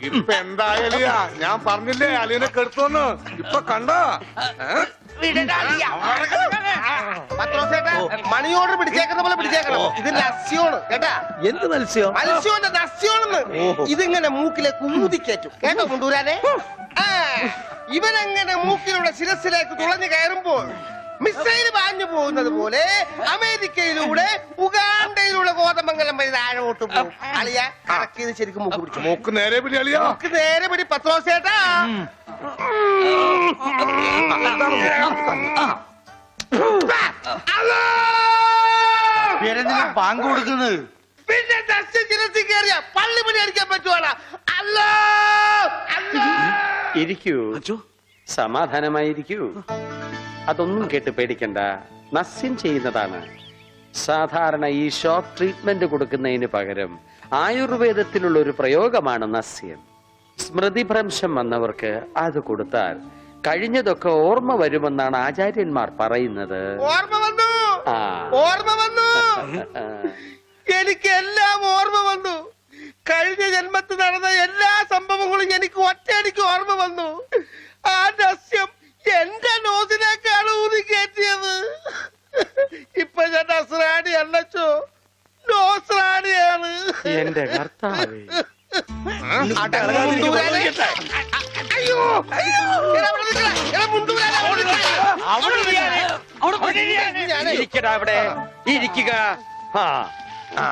ഇപ്പൊ എന്തായാലും ഞാൻ പറഞ്ഞില്ലേ അലിനെ കെടുത്തോന്ന് ഇപ്പൊ കണ്ടോ? മണി ഓർഡർ പിടിച്ചേക്കുന്ന പോലെ പിടിച്ചേക്കണം. ഇത് ലസ്യോണ് കേട്ടാ. എന്ത് മത്സ്യം? മത്സ്യോന്റെ നസ്യോണെന്ന്. ഇതിങ്ങനെ മൂക്കിലേക്ക് ഊതിക്കേറ്റും കേട്ടോ കൊണ്ടുവരാനെ. ഇവനങ്ങനെ മൂക്കിലൂടെ ശിരസിലേക്ക് തുളഞ്ഞു കയറുമ്പോൾ മിസൈൽ പാഞ്ഞു പോകുന്നത് പോലെ അമേരിക്കയിലൂടെ ഉഗാണ്ടയിലൂടെ കോതമംഗലം വഴി താഴോട്ട് പോകും. അളിയ കറക്കിയത് ശരിക്കും മൂക്ക് പിടിച്ചു. മൂക്ക് നേരെ പിടി അളിയാ. മൂക്ക് നേരെ പിടി പത്രോസേട്ടാ. ബാങ്ക് കൊടുക്കുന്നത് പിന്നെ ശിരസിൽ കയറിയ പള്ളി പണി അടിക്കാൻ പറ്റുവാടാ. അല്ലോ ഇരിക്കൂ, സമാധാനമായിരിക്കൂ. അതൊന്നും കേട്ട് പേടിക്കണ്ട, നസ്യം ചെയ്യുന്നതാണ്. സാധാരണ ഈ ഷോക്ക് ട്രീറ്റ്മെന്റ് കൊടുക്കുന്നതിന് പകരം ആയുർവേദത്തിലുള്ള ഒരു പ്രയോഗമാണ് നസ്യം. സ്മൃതിഭ്രംശം വന്നവർക്ക് അത് കൊടുത്താൽ കഴിഞ്ഞതൊക്കെ ഓർമ്മ വരുമെന്നാണ് ആചാര്യന്മാർ പറയുന്നത്. ഓർമ്മ വന്നു, ഓർമ്മ വന്നു. എനിക്ക് എല്ലാം ഓർമ്മ വന്നു. കഴിഞ്ഞ ജന്മത്തിൽ നടന്ന എല്ലാ സംഭവങ്ങളും എനിക്ക് ഒറ്റയടിക്ക് ഓർമ്മ വന്നു. ആ നസ്യം എന്റെ നോസിലേക്കാണ് ഊതി കയറ്റിയത്. ഇപ്പൊ ഞാൻ നസ്രാണി അല്ലച്ചോ, നോസ്രാണിയാണ്. എന്റെ കർത്താവേ, അയ്യോ ഇരിക്കടാ അവിടെ, ഇരിക്കുക.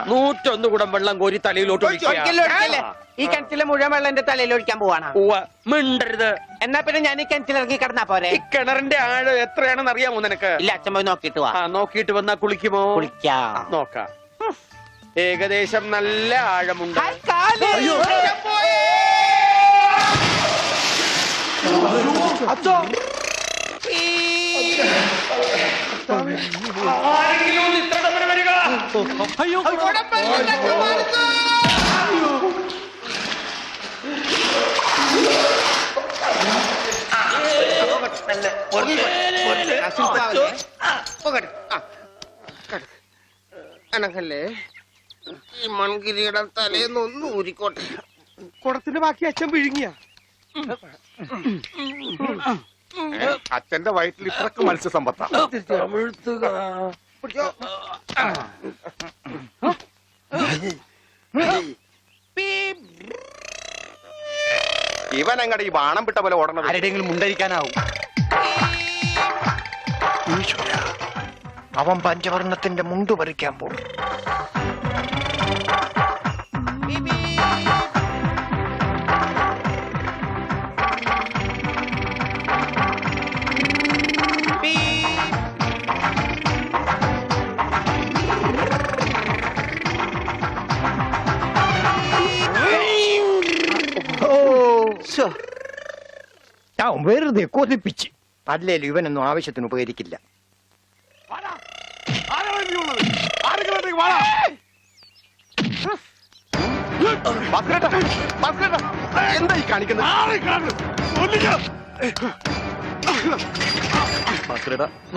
101 കുടം വെള്ളം കോരി തലയിലോട്ട് ഈ കിണറ്റിലെ മുഴുവൻ വെള്ളം എന്റെ തലയിൽ ഒഴിക്കാൻ പോവാണ്. മിണ്ടരുത്. എന്നാ പിന്നെ ഞാൻ ഈ കിണറ്റിൽ ഇറങ്ങി കിടന്നാ പോരെ? ഈ കിണറിന്റെ ആഴം എത്രയാണെന്ന് അറിയാമോ നിനക്ക്? ഇല്ല, അച്ഛൻ പോയി നോക്കിട്ട് വാ. നോക്കിയിട്ട് വന്നാ കുളിക്കുമോ? കുളിക്കാം. നോക്കാം. ഏകദേശം നല്ല ആഴമുണ്ട്. അച്ഛോ, അയ്യോ, അനക്കല്ലേ ഈ മൺകിരിയുടെ തലേന്നൊന്നും ഊരിക്കോട്ടെ. കുടത്തിന്റെ ബാക്കി അച്ഛൻ വിഴുങ്ങിയ. അച്ഛന്റെ വയറ്റിൽ ഇത്രക്ക് മത്സ്യസമ്പത്താ. ഇവൻ അങ്ങടെ ഈ ബാണം വിട്ട പോലെ ഓടണം. ആരുടെയെങ്കിലും മുണ്ടരിക്കാനാവും. അവൻ പഞ്ചവർണ്ണത്തിന്റെ മുണ്ടു പറിക്കാൻ പോകും. ഞാൻ വെറുതെ കൊതിപ്പിച്ച്. അല്ലേലും ഇവനൊന്നും ആവശ്യത്തിന് ഉപകരിക്കില്ല. എന്തായി കാണിക്കുന്നത്?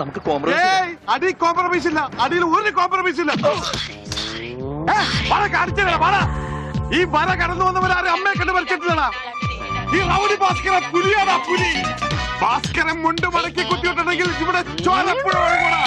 നമുക്ക് കോംപ്രമൈസ് ഇല്ല. അടിയിൽ ഒരു കോംപ്രമൈസ് ഇല്ല. ഈ വര കടന്നു വന്നവരാരും അമ്മയെ കണ്ട് വരച്ചിട്ടുള്ളതാ. ഈ റൗഡി ഭാസ്കര പുലിയാടാ, പുലി. ഭാസ്കരൻ മുണ്ട് മടക്കി കുത്തിയിട്ടുണ്ടെങ്കിൽ ഇവിടെ ചോരപ്പുഴ ഒഴുകൂടാ.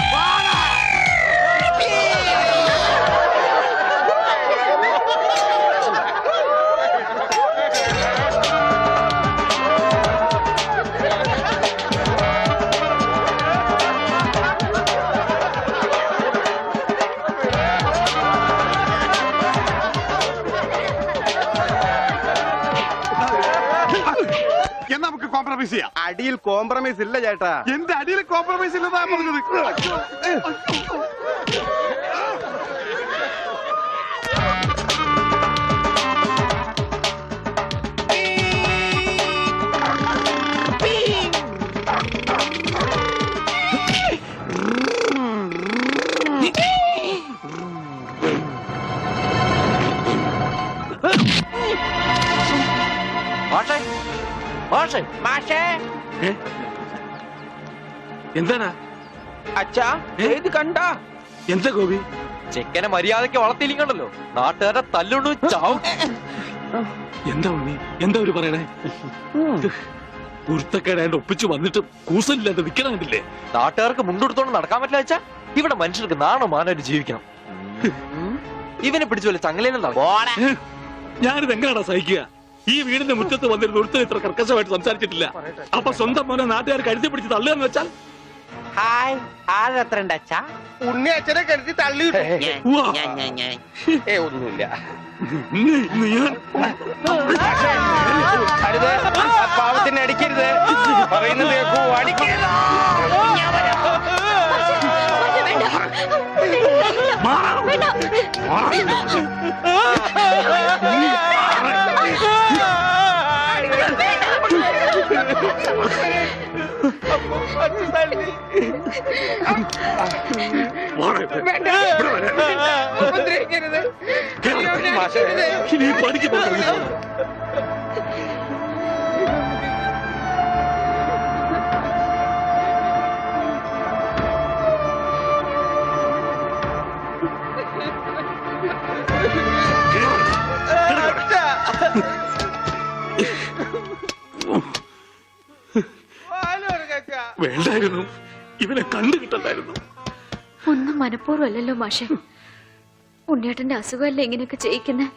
അടിയിൽ കോംപ്രമൈസ് ഇല്ല ചേട്ടാ. എന്റെ അടിയിൽ കോംപ്രമൈസ് ഇല്ലതാ പറഞ്ഞത്. എന്താണ് അച്ഛാ ഇത് കണ്ട? എന്താ ഗോപി? ചെക്കനെ മര്യാദക്ക് വളർത്തിയില്ലല്ലോ, നാട്ടുകാരെ തല്ലുള്ളൂ ചാവും. എന്താ ഉണ്ണി എന്താ ഒരു പറയണേ? കുരുത്തക്കേടായിട്ട് ഒപ്പിച്ചു വന്നിട്ട് കൂസലില്ലാതെ നിൽക്കണം കണ്ടില്ലേ? നാട്ടുകാർക്ക് മുണ്ടെടുത്തോണ്ട് നടക്കാൻ പറ്റില്ല വെച്ചാ ഇവിടെ മനുഷ്യർക്ക് നാണോ മാനായിട്ട് ജീവിക്കണം. ഇവനെ പിടിച്ചു വല്ല ചങ്ങലയിലും നടക്കും. ഞാനിത് എങ്ങനെയാണോ സഹിക്കുക? ഈ വീടിന്റെ മുറ്റത്ത് വന്നിരുന്ന ഒരുത്തൻ ഇത്ര കർക്കശമായിട്ട് സംസാരിച്ചിട്ടില്ല. അപ്പൊ സ്വന്തം മോനെ നാട്ടുകാർ കരുതി പിടിച്ച് തള്ളുകയെന്ന് വെച്ചാൽ ഹായ് ആഴെത്ര ഉണ്ട് അച്ഛാ? ഉണ്ണി അച്ഛനെ കരുതി തള്ളിയിട്ടു. ഉവ്വ. ഒന്നുമില്ല. ഞാൻ അരുത്, ആ പാവത്തിനെ അടിക്കരുത്. പറയുന്നത് കേൾക്കൂ, അടിക്കരുത്. ഇനി പഠിക്ക് പോകുന്നു. വേണ്ടായിരുന്നു, ഇവനെ കണ്ടു കിട്ടണ്ടായിരുന്നു. ഒന്നും മനഃപൂർവ്വമല്ലല്ലോ മാഷെ. ഉണ്ണിയേട്ടന്റെ അസുഖമല്ലേ ഇങ്ങനെയൊക്കെ ചെയ്യിക്കുന്നേ?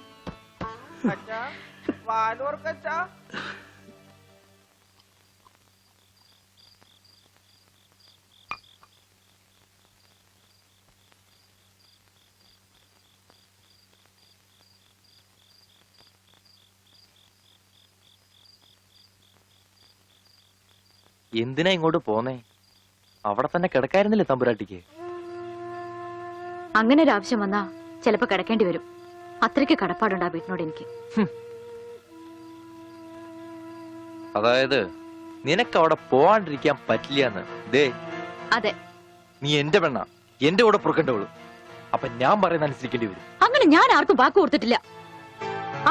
എന്തിനാ ഇങ്ങോട്ട് പോന്നേ? അവിടെ തന്നെ കിടക്കായിരുന്നില്ലേ തമ്പുരാട്ടിക്ക്? അങ്ങനെ ഒരു ആവശ്യം വന്നാ ചിലപ്പോ കിടക്കേണ്ടി വരും. അത്രയ്ക്ക് കടപ്പാടുണ്ട് ആ വീട്ടിനോട് എനിക്ക്. അതായത് നിനക്ക് അവിടെ പോവാണ്ടിരിക്കാൻ പറ്റില്ലാന്ന്. ദേ, അതെ, നീ എന്റെ പെണ്ണ, എന്റെ കൂടെ പുറക്കേണ്ടവളു. അപ്പൊ ഞാൻ പറയുന്ന അനുസരിക്കേണ്ടി വരും. അങ്ങനെ ഞാൻ ആർക്കും വാക്ക് കൊടുത്തിട്ടില്ല.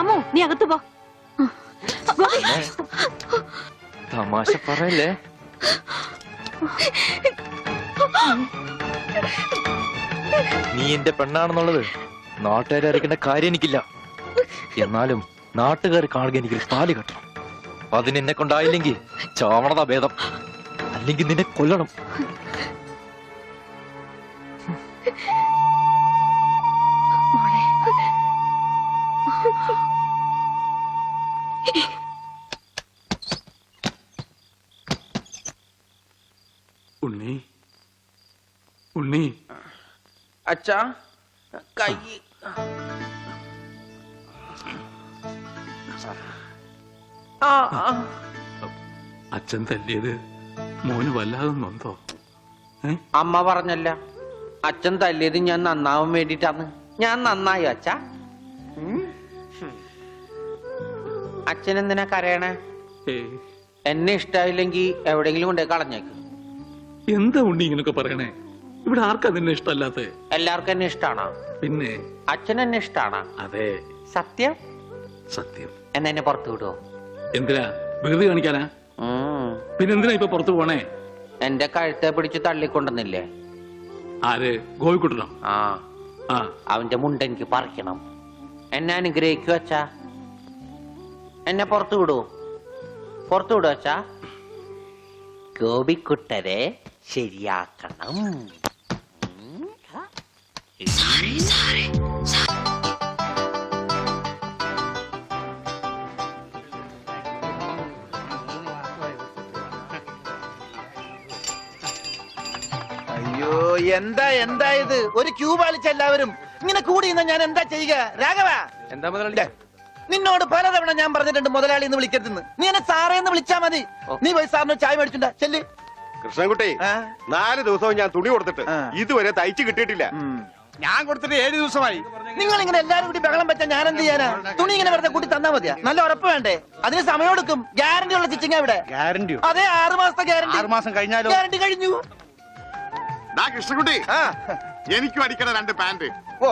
അമ്മോ, നീ അകത്ത് പോ. തമാശ പറയല്ലേ? നീ എന്റെ പെണ്ണാണെന്നുള്ളത് നാട്ടുകാരെ അറിയിക്കേണ്ട കാര്യം എനിക്കില്ല. എന്നാലും നാട്ടുകാർ കാണുക എനിക്കൊരു താലി കെട്ടണം. അതിനെന്നെ കൊണ്ടായില്ലെങ്കിൽ ചാവണതാ ഭേദം, അല്ലെങ്കിൽ നിന്നെ കൊല്ലണം. ഉണ്ണി, ഉണ്ണി. അച്ഛാ, കൈ അച്ഛൻ തല്ലിയത് മോന് വല്ലാതെ നൊന്തോ? അമ്മ പറഞ്ഞല്ല, അച്ഛൻ തല്ലിയത് ഞാൻ നന്നാവാൻ വേണ്ടിട്ടാണ്. ഞാൻ നന്നായി അച്ഛാ. അച്ഛൻ എന്തിനാ കരയണേ? എന്നെ ഇഷ്ടായില്ലെങ്കി എവിടെയെങ്കിലും കൊണ്ടേ കളഞ്ഞേക്ക്. എന്താ ഉണ്ണി ഇങ്ങനൊക്കെ പറയണേ? ഇവിടെ ആർക്കാ നിന്നെ ഇഷ്ടമല്ലാത്ത? എല്ലാവർക്കും എന്നെ ഇഷ്ടാണോ? പിന്നെ അച്ഛൻ എന്നെ ഇഷ്ടാണോ? അതെ, സത്യം. സത്യം. എന്നെ പുറത്തു വിടുവോ? എന്തിനാ? വികൃതി കാണിക്കാനാ? പിന്നെന്തിനാ ഇപ്പൊ പുറത്തു പോണേ? എന്റെ കഴുത്തെ പിടിച്ച് തള്ളിക്കൊണ്ടെന്നില്ലേ? ആര്? ഗോവിക്കുട്ടനോ? ആ, അവന്റെ മുണ്ട എനിക്ക് പറിക്കണം. എന്നെ അനുഗ്രഹിക്കൂ അച്ഛാ. എന്നെ പുറത്തു വിടൂ, പുറത്തു വിടൂ അച്ഛാ. ഗോപിക്കുട്ടരെ ശരിയാക്കണം. അയ്യോ, എന്താ ഇത്? ഒരു ക്യൂ പാലിച്ച എല്ലാവരും ഇങ്ങനെ കൂടി ഇന്ന് ഞാൻ എന്താ ചെയ്യുക? രാഘവ, എന്താ മുതലാളി? നിന്നോട് പലതവണ ഞാൻ പറഞ്ഞിട്ടുണ്ട് മുതലാളി എന്ന് വിളിക്കരുതെന്ന്. നീ എന്നെ സാറേ എന്ന് വിളിച്ചാ മതി. നീ പോയി സാറിന് ചായ മേടിച്ചുണ്ടാ ചെല്ല്. കൃഷ്ണൻകുട്ടി, 4 ദിവസവും ഞാൻ തുണി കൊടുത്തിട്ട് ഇതുവരെ തയ്ച്ചു കിട്ടിയിട്ടില്ല. ഞാൻ കൊടുത്തിട്ട് 7 ദിവസമായി. നിങ്ങൾ ഇങ്ങനെ എല്ലാരും കൂടി ബഹളം വെച്ചാൽ ഞാൻ എന്ത് ചെയ്യാനാ? തുണി ഇങ്ങനെ വെറുതെ കൂട്ടി തന്നാ മതിയാ? നല്ല ഉറപ്പ് വേണ്ടേ? അതിന് സമയം എടുക്കും. ഗ്യാരണ്ടി ഉള്ള സ്റ്റിച്ചിങ് ഇവിടെ. ഗ്യാരണ്ടിയോ? അതെ, 6 മാസത്തെ ഗ്യാരണ്ടി. 6 മാസം കഴിഞ്ഞാലോ? ഗ്യാരണ്ടി കഴിഞ്ഞു. കൃഷ്ണൻകുട്ടി, എനിക്കും അടിക്കണ 2 പാന്റ്. ഓ,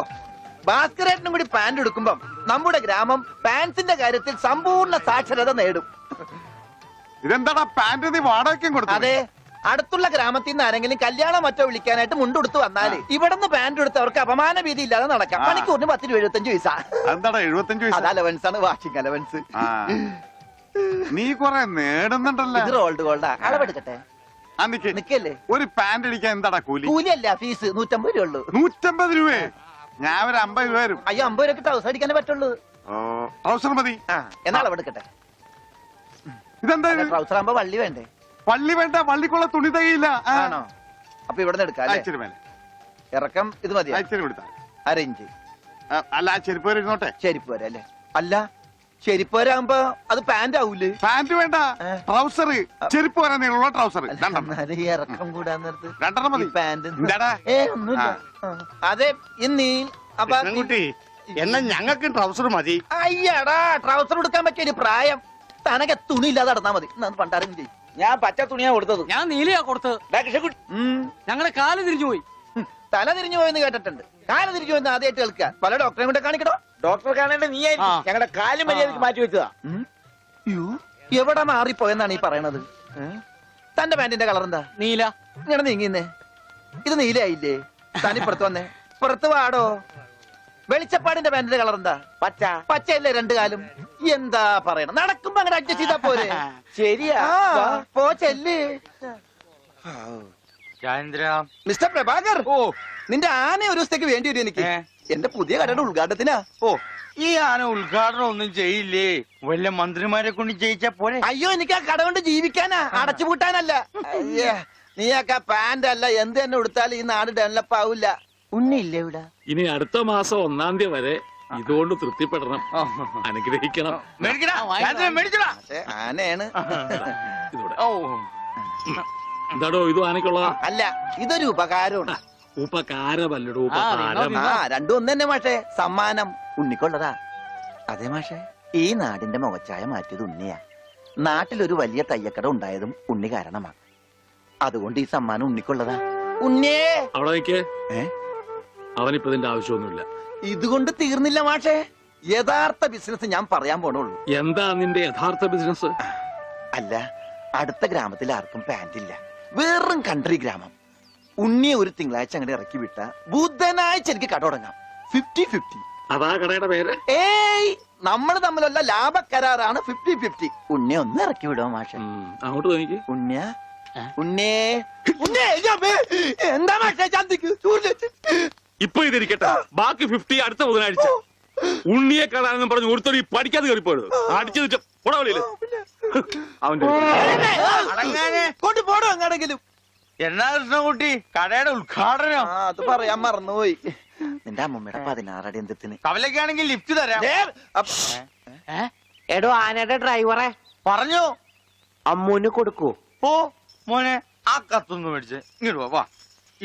ഭാസ്കരേട്ടനും കൂടി പാന്റ് എടുക്കുമ്പം നമ്മുടെ ഗ്രാമം പാൻസിന്റെ കാര്യത്തിൽ സമ്പൂർണ്ണ സാക്ഷരത നേടും. ഇതെന്താടാ പാന്റ് നീ വാടകയ്ക്കും കൊടുത്തു? അതെ, അടുത്തുള്ള ഗ്രാമത്തിൽ നിന്ന് ആരെങ്കിലും കല്യാണം മറ്റോ വിളിക്കാനായിട്ട് മുണ്ടെടുത്ത് വന്നാല് ഇവിടുന്ന് പാന്റ് എടുത്ത് അവർക്ക് അപമാന ഭീതി ഇല്ലാതെ നടക്കാം. മണിക്കൂറിന് 10 രൂപ 75 പൈസ. എന്താടാ 75 അത് അലവൻസ് ആണ്, വാഷിംഗ് അലവൻസ്. നീ കൊറേ നേടുന്നുണ്ടല്ലോ. ഇത് റോൾഡ് ഗോൾഡാ. അളവെടുക്കട്ടെ? നിക്കല്ലേ. ഒരു പാന്റ് അടിക്കാൻ എന്താടാ കൂലി? കൂലിയല്ല, ഫീസ് 150 രൂപ ഉള്ളൂ. 150 രൂപയെ? ഞാൻ ഒരു 50 രൂപ വരും. അയ്യോ, 50 രൂപയ്ക്ക് ട്രൗസർ അടിക്കാനേ പറ്റുള്ളൂ. ട്രൗസർ മതി. എന്നാ അളവെടുക്കട്ടെ? ഇതെന്താ? ട്രൗസർ ആകുമ്പോ വള്ളി വേണ്ടേ? വള്ളി വേണ്ട, വള്ളിക്കുള്ള തുണി തികയില്ല. ആണോ? അപ്പൊ ഇവിടെ നിന്ന് എടുക്കാം. ഇറക്കം ഇത് മതി. അരയിഞ്ച്. അല്ല, ചെരുപ്പ് വരെ ഇരുന്നോട്ടെ. ചെരുപ്പ് വരെ അല്ലേ? അല്ല, ചെരുപ്പ് വരാകുമ്പോ അത് പാന്റ് ആവൂലേ? പാന്റ് വേണ്ട, ട്രൗസർ. ചെരുപ്പ് വരെ നീളമുള്ള ട്രൗസർ ഇറക്കം കൂടാൻ നേരത്ത് 2 മതി. പാന്റ് എന്താടാ? ഒന്നുമില്ല. അതെ, ഇന്നീ കുട്ടി എന്നാ ഞങ്ങൾക്ക് ട്രൗസർ മതി. അയ്യടാ, ട്രൗസർ എടുക്കാൻ പറ്റിയ ഒരു പ്രായം. തനക്ക് തുണി ഇല്ലാതെ നടന്നാ മതി. പണ്ടാരും ചെയ്യും. ഞാൻ പച്ച തുണിയാ കൊടുത്തത്. ഞാൻ നീലയാ കൊടുത്തത്. ഞങ്ങളെ കാല് തിരിഞ്ഞു പോയി. തല തിരിഞ്ഞു പോയെന്ന് കേട്ടിട്ടുണ്ട്. കാല് തിരിഞ്ഞു പോയെന്ന് ആദ്യമായിട്ട് കേൾക്കുക. പല ഡോക്ടറെ കൊണ്ട് കാണിക്കണോ? ഡോക്ടറെ കാണേണ്ട നീയായിരിക്കും. ഞങ്ങളുടെ കാലും മര്യാദക്ക് മാറ്റി വെച്ചതാ. എവിടെ മാറിപ്പോയെന്നാണ് ഈ പറയണത്? തന്റെ പാന്റിന്റെ കളർ എന്താ? നീല. ഇങ്ങനെ നീങ്ങിന്നേ. ഇത് നീലയായില്ലേ? തനിപ്പുറത്ത് വന്നേ. പുറത്ത് വാടോ. വെളിച്ചപ്പാടിന്റെ പാന്റിന്റെ കളർ എന്താ? പച്ച. പച്ചയല്ലേ 2 കാലും? എന്താ പറയണം? നടക്കുമ്പോ അങ്ങനെ അഡ്ജസ്റ്റ് ചെയ്താ പോരെ? ശരിയാ. പോ ചെല്ല്. മിസ്റ്റർ പ്രഭാകർ, നിന്റെ ആന ഒരു ദിവസത്തേക്ക് വേണ്ടി വരും എനിക്ക്. എന്റെ പുതിയ കടയുടെ ഉദ്ഘാടനത്തിനാ. ഈ ആന ഉദ്ഘാടനം ഒന്നും ചെയ്യില്ലേ? വല്ല മന്ത്രിമാരെ കൊണ്ട് ചെയ്യിച്ചാ പോലെ. അയ്യോ, എനിക്ക് ആ കട കൊണ്ട് ജീവിക്കാനാ, അടച്ചുപൂട്ടാനല്ല. നീയൊക്കെ പാന്റ് അല്ല എന്ത് തന്നെ കൊടുത്താലും ഈ നാട് ഡെവലപ്പ് ആവില്ല. ഉണ്ണിയില്ലേ ഇവിടെ? ഇനി അടുത്ത മാസം 1-ാം തീയതി വരെ ഇതുകൊണ്ട് തൃപ്തിപ്പെടണം, അനുഗ്രഹിക്കണം. ആനയാണ്. എന്താടോ ഇത് ആനയ്ക്കുള്ളതാ? അല്ല, ഇതൊരു ഉപകാരമാണ്. ഉപകാരമല്ലടോ, ഉപകാരം. രണ്ടും ഒന്ന് തന്നെ മാഷേ. സമ്മാനം ഉണ്ണിക്കൊള്ളതാ. അതെ മാഷേ, ഈ നാടിന്റെ മുഖച്ഛായ മാറ്റിയത് ഉണ്ണിയാ. നാട്ടിലൊരു വലിയ തയ്യക്കട ഉണ്ടായതും ഉണ്ണി കാരണമാണ്. അതുകൊണ്ട് ഈ സമ്മാനം ഉണ്ണിക്കൊള്ളതാ. ഉണ്ണിയേ അവിടെ നിൽക്കേ. അവനിപ്പോ ഇതിന്റെ ആവശ്യമൊന്നുമില്ല. ഇതുകൊണ്ട് തീർന്നില്ല മാഷേ. യഥാർത്ഥ ബിസിനസ് ഞാൻ പറയാൻ പോണുള്ളൂ. എന്താ നിന്റെ യഥാർത്ഥ ബിസിനസ്? അല്ല, അടുത്ത ഗ്രാമത്തിൽ ആർക്കും പാന്റ് ഇല്ല. വെറും കൺട്രി ഗ്രാമം. ഉണ്ണിയെ ഒരു തിങ്കളാഴ്ച അങ്ങനെ ഇറക്കി വിട്ട ബുധനാഴ്ച എനിക്ക് കട തുടങ്ങാം. 50-50. അതാ കടയുടെ പേര്? ഏയ്, നമ്മൾ തമ്മിലുള്ള ലാഭക്കരാറാണ് 50-50. ഉണ്ണിയെ ഒന്ന് ഇറക്കി വിടുമോ മാഷെ? അങ്ങോട്ട് നോക്കി. ഉണ്ണിയ ഉണ്ണേ എന്താ മാഷെ ചന്തിക്ക്? ഇപ്പൊ ഇതിരിക്കട്ടെ, ബാക്കി 50 അടുത്ത ബുധനാഴ്ച. ഉണ്ണിയെ കാണാനെന്നും പറഞ്ഞ് ഒരുത്തടി പഠിക്കാതെ കയറിപ്പോയത് അടിച്ചു പുടവളിയില്. അവന്റെ കൊണ്ടുപോടോ എങ്ങാണെങ്കിലും. എന്നാ കൃഷ്ണൻകുട്ടി, കടയുടെ ഉദ്ഘാടനം? അത് പറയാൻ മറന്നുപോയി. നിന്റെ അമ്മൂമ്മയുടെ 16 അടി എന്തിന്? കവലക്കാണെങ്കിൽ ലിഫ്റ്റ് തരാം. എടോ, ആനയുടെ ഡ്രൈവറെ പറഞ്ഞു അമ്മൂന് കൊടുക്കൂ. ഓ മോനെ, ആ കത്തൊന്ന് മേടിച്ചേ. ഇങ്ങോട്ട് വാ.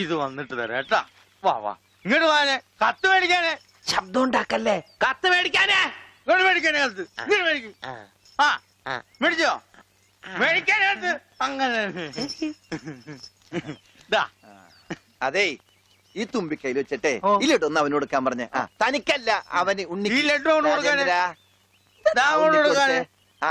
ഇത് വന്നിട്ട് തരാം കേട്ടാ. വാ വാ, ഇങ്ങോട്ട് വാനെ. കത്ത് മേടിക്കാനേ. ശബ്ദം ഉണ്ടാക്കല്ലേ. കത്ത് മേടിക്കാനേ. ഇങ്ങോട്ട് മേടിക്കാനേ കത്ത്. ഇങ്ങോട്ട് മേടിക്കും. ആ മേടിച്ചോ? മേടിക്കാനകത്ത് അങ്ങനെ. അതെ, ഈ തുമ്പിക്കൈയിൽ വെച്ചിട്ടേ ഈ ലഡു ഒന്ന് അവന് കൊടുക്കാൻ പറഞ്ഞേ. തനിക്കല്ല, അവന്. ഉണ്ണി ഈ ലഡു കൊടുക്കാനേ. ആ